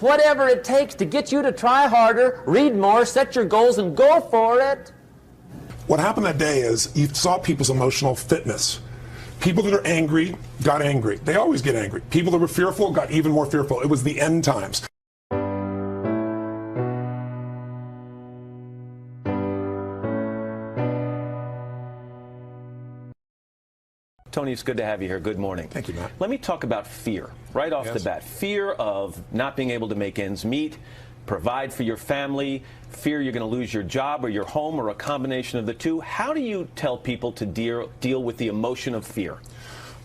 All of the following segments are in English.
whatever it takes to get you to try harder, read more, set your goals, and go for it. What happened that day is you saw people's emotional fitness. People that are angry got angry. They always get angry. People that were fearful got even more fearful. It was the end times. Tony, it's good to have you here. Good morning. Thank you, Matt. Let me talk about fear right off the bat. Fear of not being able to make ends meet, provide for your family, fear you're going to lose your job or your home or a combination of the two. How do you tell people to deal with the emotion of fear?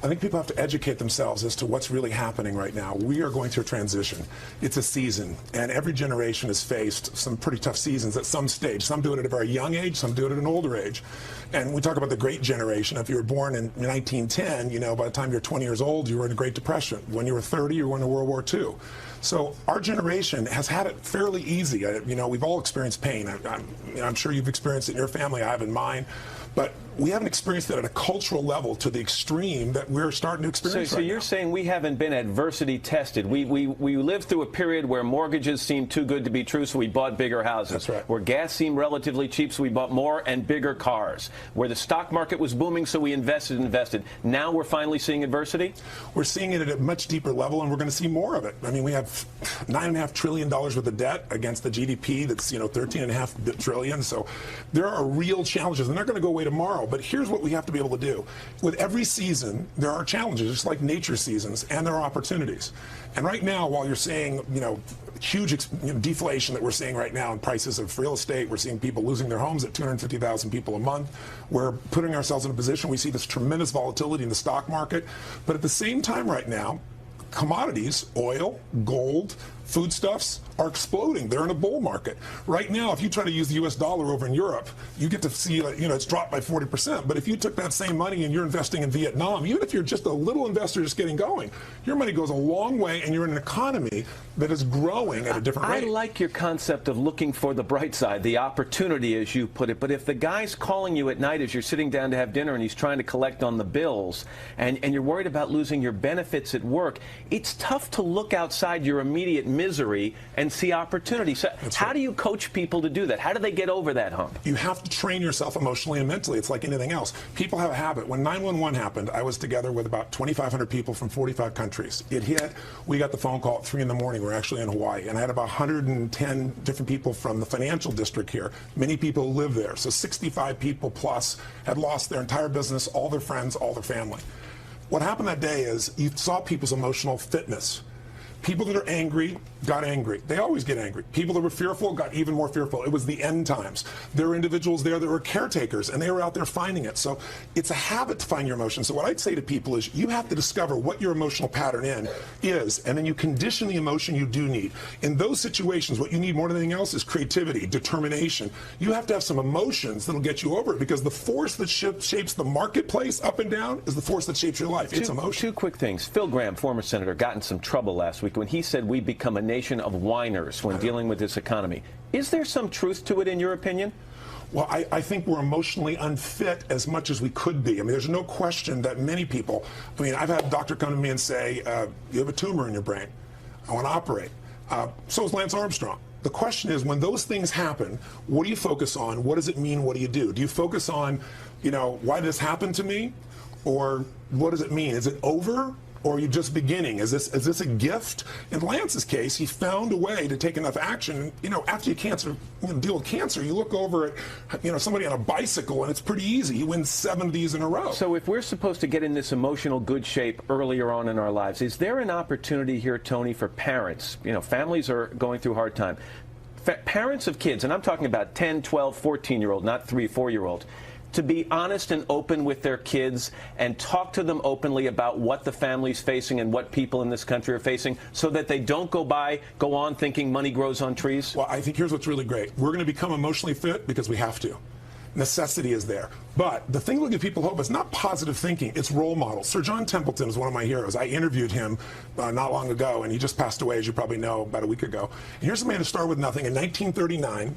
I think people have to educate themselves as to what's really happening right now. We are going through a transition. It's a season, and every generation has faced some pretty tough seasons at some stage. Some do it at a very young age, some do it at an older age. And we talk about the Great Generation. If you were born in 1910, you know, by the time you're 20 years old, you were in the Great Depression. When you were 30, you were in World War II. So our generation has had it fairly easy. You know, we've all experienced pain. I'm sure you've experienced it in your family. I have in mine. But we haven't experienced it at a cultural level to the extreme that we're starting to experience so right you're now. saying we haven't been adversity tested. We lived through a period where mortgages seemed too good to be true, so we bought bigger houses. That's right. Where gas seemed relatively cheap, so we bought more and bigger cars. Where the stock market was booming, so we invested. Now we're finally seeing adversity? We're seeing it at a much deeper level, and we're going to see more of it. I mean, we have $9.5 trillion worth of debt against the GDP that's, $13.5 trillion. So there are real challenges. They're not going to go away tomorrow. But here's what we have to be able to do. With every season, there are challenges, just like nature seasons, and there are opportunities. And right now, while you're seeing, huge deflation that we're seeing right now in prices of real estate, we're seeing people losing their homes at 250,000 people a month. We're putting ourselves in a position, we see this tremendous volatility in the stock market. But at the same time right now, commodities, oil, gold, foodstuffs are exploding. They're in a bull market. Right now, if you try to use the U.S. dollar over in Europe, you get to see, it's dropped by 40%. But if you took that same money and you're investing in Vietnam, even if you're just a little investor just getting going, your money goes a long way and you're in an economy that is growing at a different rate. I like your concept of looking for the bright side, the opportunity, as you put it. But if the guy's calling you at night as you're sitting down to have dinner and he's trying to collect on the bills and you're worried about losing your benefits at work, it's tough to look outside your immediate misery and see opportunity. So how do you coach people to do that? How do they get over that hump? You have to train yourself emotionally and mentally. It's like anything else. People have a habit. When 911 happened, I was together with about 2,500 people from 45 countries. It hit. We got the phone call at 3 in the morning. We're actually in Hawaii. And I had about 110 different people from the financial district here. Many people live there. So 65 people plus had lost their entire business, all their friends, all their family. What happened that day is you saw people's emotional fitness. People that are angry got angry. They always get angry. People that were fearful got even more fearful. It was the end times. There were individuals there that were caretakers, and they were out there finding it. So it's a habit to find your emotions. So what I'd say to people is you have to discover what your emotional pattern is, and then you condition the emotion you do need. In those situations, what you need more than anything else is creativity, determination. You have to have some emotions that'll get you over it, because the force that shapes the marketplace up and down is the force that shapes your life. It's emotion. Two quick things. Phil Gramm, former senator, got in some trouble last week when he said we've become a nation of whiners when dealing with this economy. Is there some truth to it, in your opinion? Well, I think we're emotionally unfit as much as we could be. I mean, there's no question that many people, I've had a doctor come to me and say, you have a tumor in your brain. I want to operate. So is Lance Armstrong. The question is, when those things happen, what do you focus on? What does it mean? What do you do? Do you focus on, why did this happen to me? Or what does it mean? Is it over? Or are you just beginning? Is this a gift? In Lance's case, he found a way to take enough action. After you deal with cancer, you look over at somebody on a bicycle, and it's pretty easy. He wins 7 of these in a row. So if we're supposed to get in this emotional good shape earlier on in our lives, is there an opportunity here, Tony, for parents? Families are going through a hard time. Parents of kids, and I'm talking about 10, 12, 14-year-old, not 3, 4-year-old, to be honest and open with their kids and talk to them openly about what the family's facing and what people in this country are facing, so that they don't go on thinking money grows on trees? Well, I think here's what's really great. We're going to become emotionally fit because we have to. Necessity is there. But the thing that will give people hope is not positive thinking, it's role models. Sir John Templeton is one of my heroes. I interviewed him not long ago, and he just passed away, as you probably know, about a week ago. And here's a man who started with nothing. In 1939,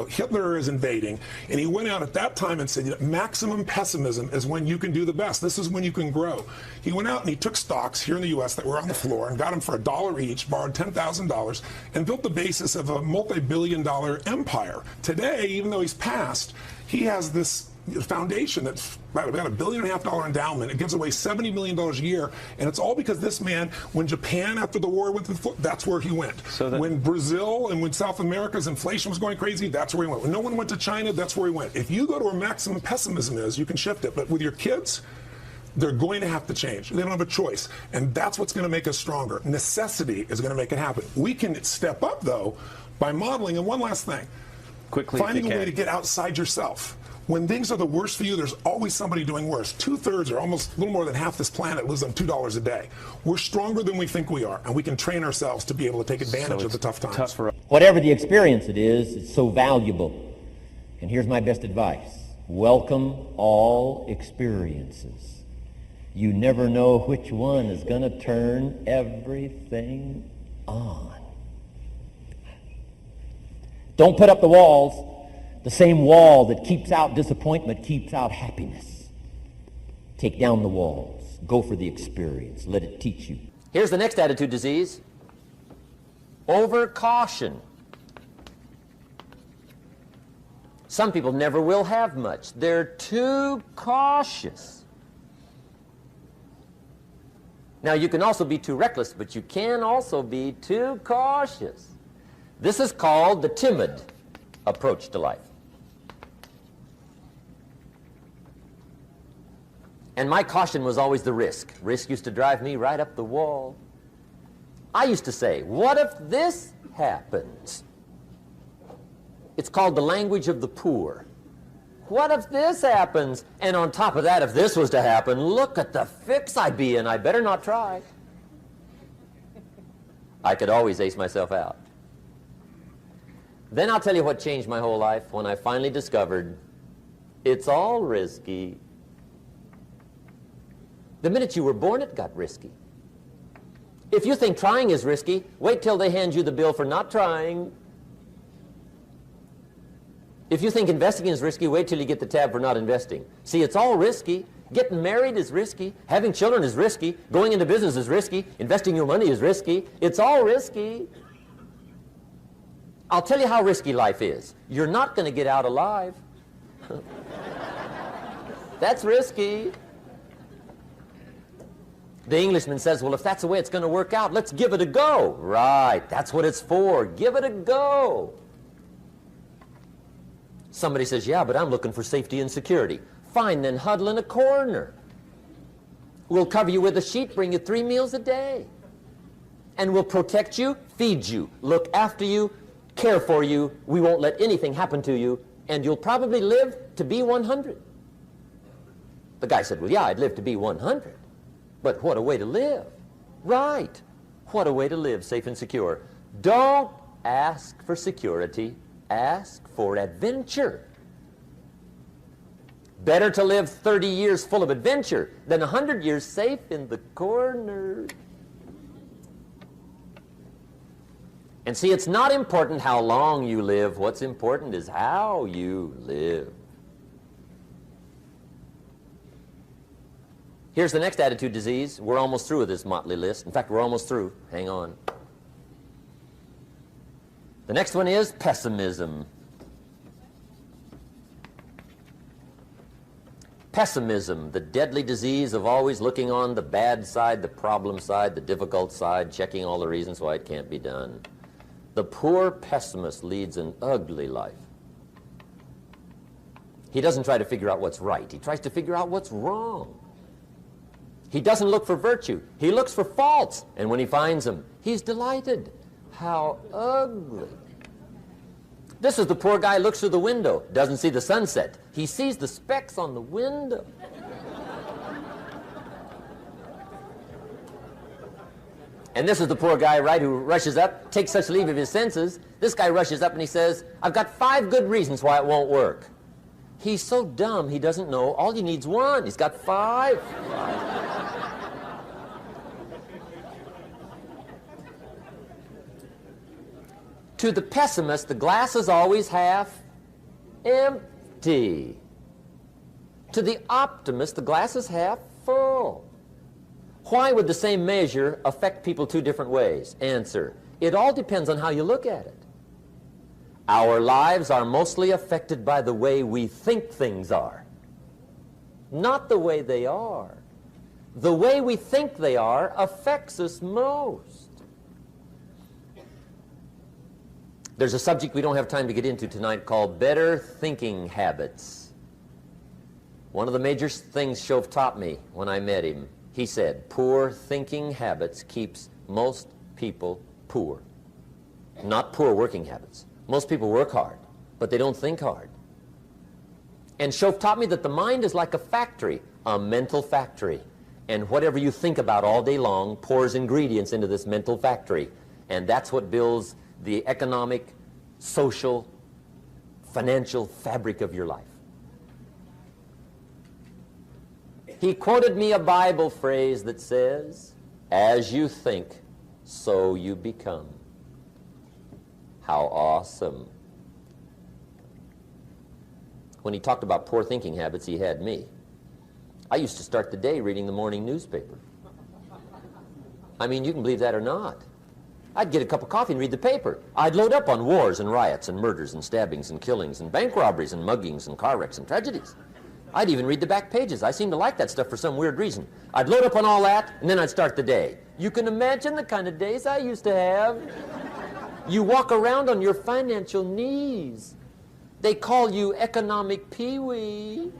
Hitler is invading, and he went out at that time and said, maximum pessimism is when you can do the best. This is when you can grow. He went out and he took stocks here in the U.S. that were on the floor and got them for $1 each, borrowed $10,000, and built the basis of a multi-billion-dollar empire. Today, even though he's passed, he has this foundation that's about $1.5 billion endowment. It gives away $70 million a year, and it's all because this man, when Japan after the war went to the foot, that's where he went. When Brazil and when South America's inflation was going crazy, that's where he went. When no one went to China, that's where he went. If you go to where maximum pessimism is, you can shift it. But with your kids, they're going to have to change. They don't have a choice. And that's what's going to make us stronger. Necessity is going to make it happen. We can step up, though, by modeling. And one last thing. Quickly, finding a way to get outside yourself. When things are the worst for you, there's always somebody doing worse. 2/3 or almost a little more than half this planet lives on $2 a day. We're stronger than we think we are, and we can train ourselves to be able to take advantage of the tough times. Whatever the experience it is, it's so valuable. And here's my best advice. Welcome all experiences. You never know which one is going to turn everything on. Don't put up the walls. The same wall that keeps out disappointment keeps out happiness. Take down the walls. Go for the experience. Let it teach you. Here's the next attitude disease. Overcaution. Some people never will have much. They're too cautious. Now, you can also be too reckless, but you can also be too cautious. This is called the timid approach to life. And my caution was always the risk. Risk used to drive me right up the wall. I used to say, what if this happens? It's called the language of the poor. What if this happens? And on top of that, if this was to happen, look at the fix I'd be in. I better not try. I could always ace myself out. Then I'll tell you what changed my whole life when I finally discovered it's all risky. The minute you were born, it got risky. If you think trying is risky, wait till they hand you the bill for not trying. If you think investing is risky, wait till you get the tab for not investing. See, it's all risky. Getting married is risky. Having children is risky. Going into business is risky. Investing your money is risky. It's all risky. I'll tell you how risky life is. You're not going to get out alive. That's risky. The Englishman says, well, if that's the way it's going to work out, let's give it a go. Right, that's what it's for. Give it a go. Somebody says, yeah, but I'm looking for safety and security. Fine, then huddle in a corner. We'll cover you with a sheet, bring you 3 meals a day. And we'll protect you, feed you, look after you, care for you. We won't let anything happen to you, and you'll probably live to be 100. The guy said, well, yeah, I'd live to be 100. But what a way to live. Right. What a way to live, safe and secure. Don't ask for security. Ask for adventure. Better to live 30 years full of adventure than 100 years safe in the corner. And see, it's not important how long you live. What's important is how you live. Here's the next attitude disease. We're almost through with this motley list. In fact, we're almost through. Hang on. The next one is pessimism. Pessimism, the deadly disease of always looking on the bad side, the problem side, the difficult side, checking all the reasons why it can't be done. The poor pessimist leads an ugly life. He doesn't try to figure out what's right. He tries to figure out what's wrong. He doesn't look for virtue. He looks for faults. And when he finds them, he's delighted. How ugly. This is the poor guy who looks through the window, doesn't see the sunset. He sees the specks on the window. And this is the poor guy, right, who rushes up, takes such leave of his senses. This guy rushes up and he says, I've got 5 good reasons why it won't work. He's so dumb he doesn't know all he needs one. He's got five. To the pessimist, the glass is always half empty. To the optimist, the glass is half full. Why would the same measure affect people two different ways? Answer: it all depends on how you look at it. Our lives are mostly affected by the way we think things are, not the way they are. The way we think they are affects us most. There's a subject we don't have time to get into tonight called better thinking habits. One of the major things Shove taught me when I met him, he said, poor thinking habits keeps most people poor. Not poor working habits. Most people work hard, but they don't think hard. And Shove taught me that the mind is like a factory, a mental factory. And whatever you think about all day long pours ingredients into this mental factory. And that's what builds the economic, social, financial fabric of your life. He quoted me a Bible phrase that says, as you think, so you become. How awesome. When he talked about poor thinking habits, he had me. I used to start the day reading the morning newspaper. I mean, you can believe that or not. I'd get a cup of coffee and read the paper. I'd load up on wars and riots and murders and stabbings and killings and bank robberies and muggings and car wrecks and tragedies. I'd even read the back pages. I seem to like that stuff for some weird reason. I'd load up on all that, and then I'd start the day. You can imagine the kind of days I used to have. You walk around on your financial knees. They call you economic peewee.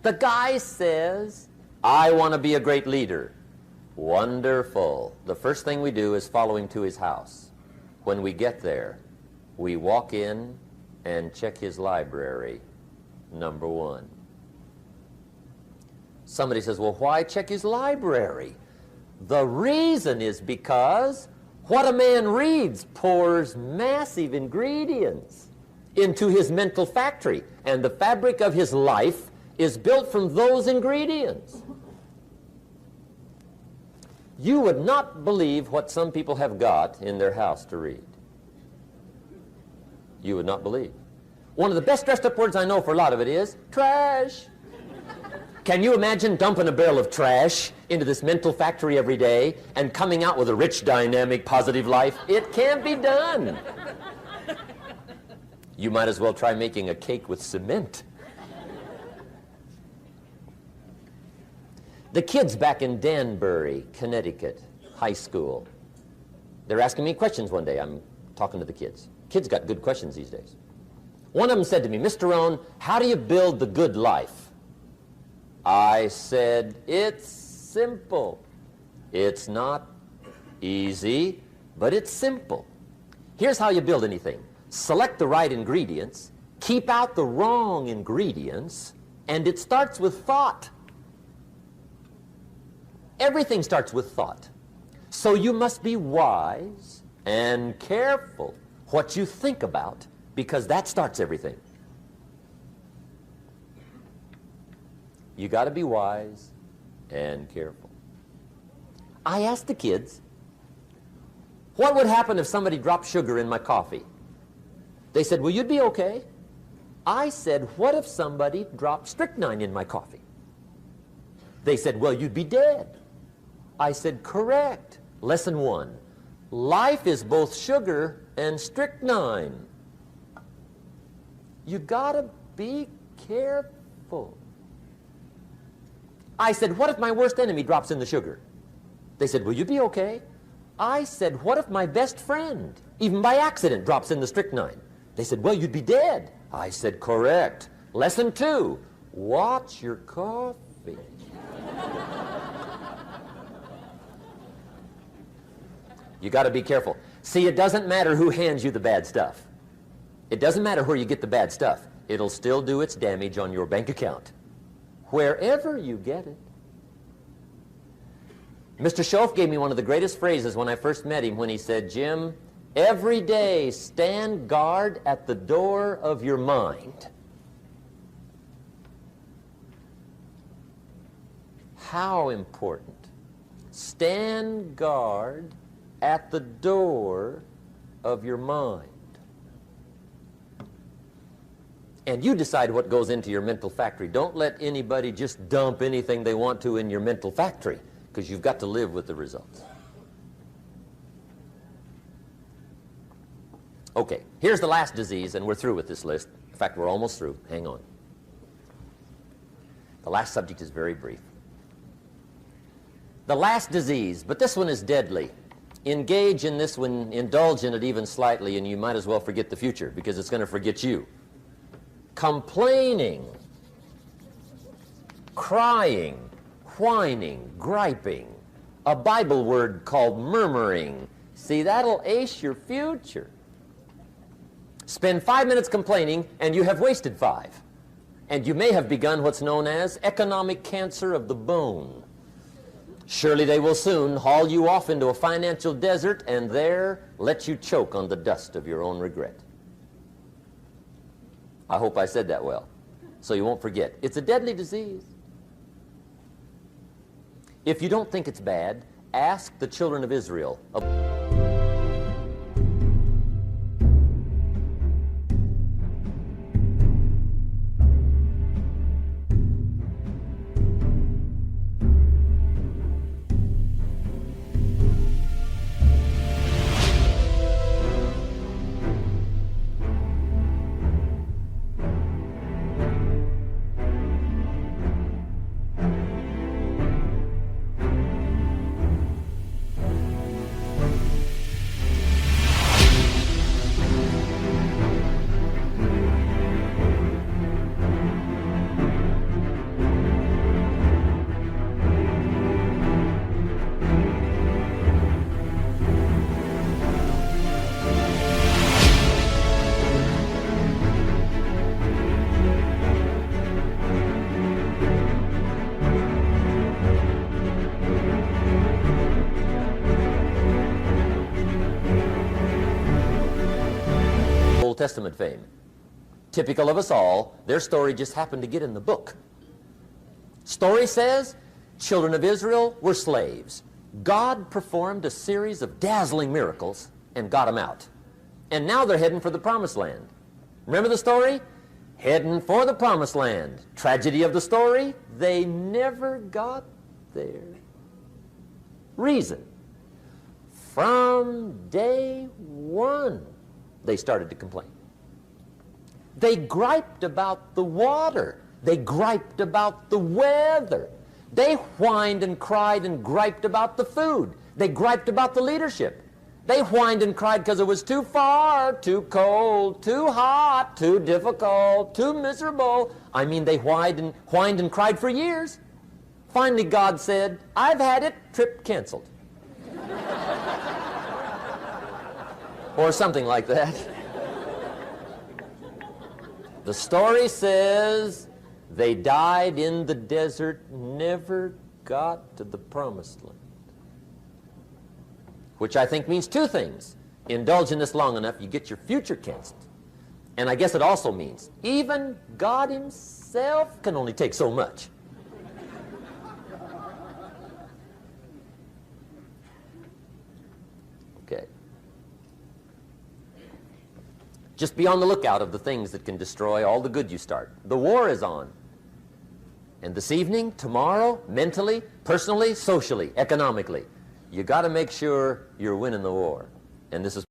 The guy says, I want to be a great leader. Wonderful. The first thing we do is follow him to his house. When we get there, we walk in and check his library, number one. Somebody says, well, why check his library? The reason is because what a man reads pours massive ingredients into his mental factory, and the fabric of his life is built from those ingredients. You would not believe what some people have got in their house to read. You would not believe. One of the best dressed up words I know for a lot of it is trash. Can you imagine dumping a barrel of trash into this mental factory every day and coming out with a rich, dynamic, positive life? It can't be done. You might as well try making a cake with cement. The kids back in Danbury, Connecticut, high school, they're asking me questions one day. I'm talking to the kids. Kids got good questions these days. One of them said to me, Mr. Rohn, how do you build the good life? I said, it's simple. It's not easy, but it's simple. Here's how you build anything. Select the right ingredients, keep out the wrong ingredients, and it starts with thought. Everything starts with thought. So you must be wise and careful what you think about, because that starts everything. You got to be wise and careful. I asked the kids, what would happen if somebody dropped sugar in my coffee? They said, well, you'd be okay. I said, what if somebody dropped strychnine in my coffee? They said, well, you'd be dead. I said, correct. Lesson one, life is both sugar and strychnine. You gotta be careful. I said, what if my worst enemy drops in the sugar? They said, will you be okay? I said, what if my best friend, even by accident, drops in the strychnine? They said, well, you'd be dead. I said, correct. Lesson two, watch your coffee. You got to be careful. See, it doesn't matter who hands you the bad stuff. It doesn't matter where you get the bad stuff. It'll still do its damage on your bank account, wherever you get it. Mr. Schoaf gave me one of the greatest phrases when I first met him when he said, Jim, every day stand guard at the door of your mind. How important. Stand guard at the door of your mind. And you decide what goes into your mental factory. Don't let anybody just dump anything they want to in your mental factory, because you've got to live with the results. Okay, here's the last disease, and we're through with this list. In fact, we're almost through. Hang on. The last subject is very brief. The last disease, but this one is deadly. Engage in this one, indulge in it even slightly, and you might as well forget the future, because it's going to forget you. Complaining, crying, whining, griping, a Bible word called murmuring. See, that'll ace your future. Spend 5 minutes complaining, and you have wasted 5. And you may have begun what's known as economic cancer of the bone. Surely they will soon haul you off into a financial desert and there let you choke on the dust of your own regret. I hope I said that well, so you won't forget. It's a deadly disease. If you don't think it's bad, ask the children of Israel. Old Testament fame. Typical of us all, their story just happened to get in the book. Story says, children of Israel were slaves. God performed a series of dazzling miracles and got them out. And now they're heading for the promised land. Remember the story? Heading for the promised land. Tragedy of the story, they never got there. Reason. From day one, they started to complain. They griped about the water. They griped about the weather. They whined and cried and griped about the food. They griped about the leadership. They whined and cried because it was too far, too cold, too hot, too difficult, too miserable. I mean, they whined and cried for years. Finally, God said, I've had it, trip canceled. Or something like that. The story says they died in the desert, never got to the promised land. Which I think means two things. Indulge in this long enough, you get your future canceled. And I guess it also means even God himself can only take so much. Okay. Just be on the lookout of the things that can destroy all the good you start. The war is on. And this evening, tomorrow, mentally, personally, socially, economically, you got to make sure you're winning the war. And this is